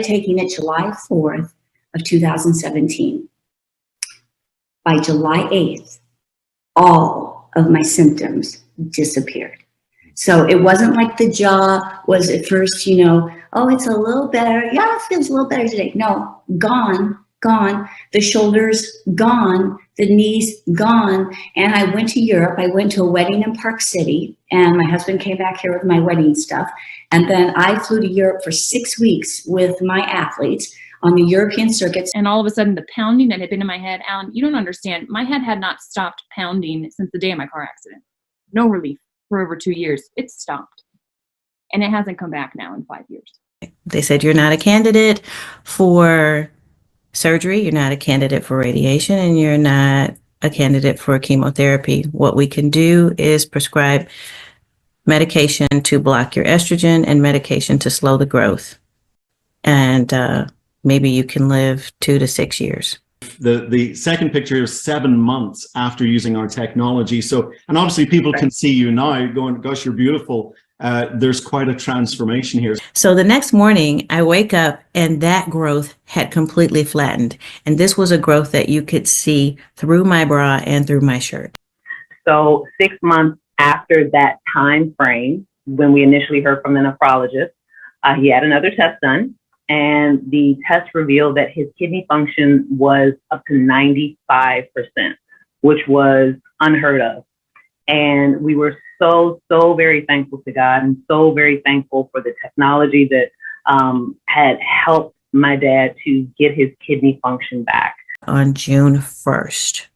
Taking it July 4th of 2017. By July 8th, all of my symptoms disappeared. So it wasn't like the jaw was at first, oh, it's a little better. Yeah, it feels a little better today. No, gone. The shoulders, gone. The knees, gone. And I went to Europe. I went to a wedding in Park City, and my husband came back here with my wedding stuff. And then I flew to Europe for 6 weeks with my athletes on the European circuits. And all of a sudden, the pounding that had been in my head, Alan, you don't understand. My head had not stopped pounding since the day of my car accident. No relief for over 2 years. It stopped. And it hasn't come back now in 5 years. They said, you're not a candidate for surgery, you're not a candidate for radiation, and you're not a candidate for chemotherapy. What we can do is prescribe medication to block your estrogen and medication to slow the growth. And maybe you can live 2 to 6 years. The second picture is 7 months after using our technology. So, and obviously people can see you now going, gosh, you're beautiful. There's quite a transformation here. So the next morning I wake up and that growth had completely flattened. And this was a growth that you could see through my bra and through my shirt. So 6 months after that time frame, when we initially heard from the nephrologist, he had another test done. And the test revealed that his kidney function was up to 95%, which was unheard of. And we were so very thankful to God, and so very thankful for the technology that had helped my dad to get his kidney function back. On June 1st,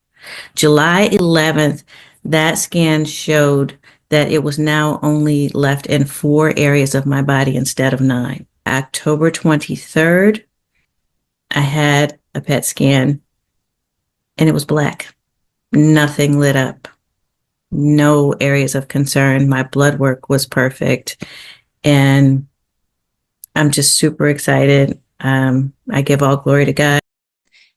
July 11th, that scan showed that it was now only left in 4 areas of my body instead of 9. October 23rd, I had a PET scan and it was black. Nothing lit up. No areas of concern. My blood work was perfect. And I'm just super excited. I give all glory to God.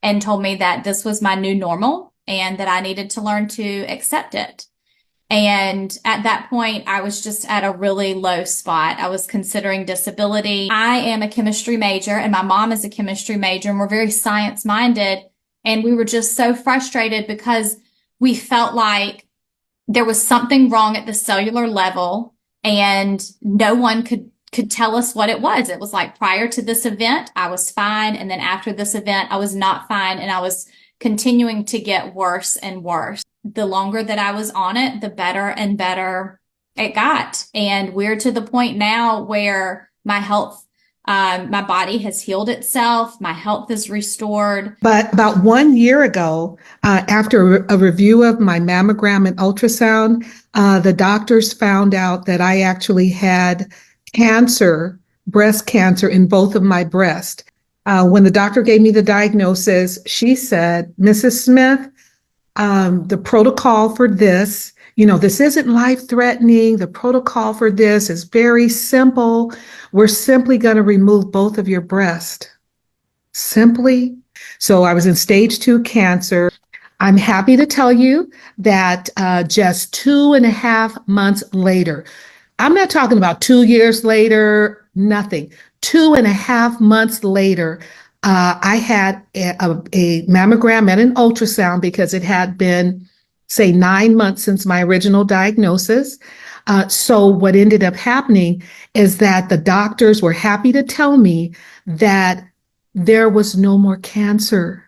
And told me that this was my new normal and that I needed to learn to accept it. And at that point, I was just at a really low spot. I was considering disability. I am a chemistry major and my mom is a chemistry major, and we're very science minded. And we were just so frustrated because we felt like there was something wrong at the cellular level and no one could tell us what it was. It was like prior to this event, I was fine. And then after this event, I was not fine. And I was continuing to get worse and worse. The longer that I was on it, the better and better it got. And we're to the point now where my health, my body has healed itself. My health is restored. But about 1 year ago, after a review of my mammogram and ultrasound, the doctors found out that I actually had cancer, breast cancer in both of my breasts. When the doctor gave me the diagnosis, she said, Mrs. Smith, the protocol for this, this isn't life-threatening. The protocol for this is very simple. We're simply going to remove both of your breasts. Simply. So I was in stage 2 cancer. I'm happy to tell you that just 2.5 months later, I'm not talking about 2 years later, nothing. 2.5 months later, I had a mammogram and an ultrasound because it had been, say, 9 months since my original diagnosis. So what ended up happening is that the doctors were happy to tell me that there was no more cancer.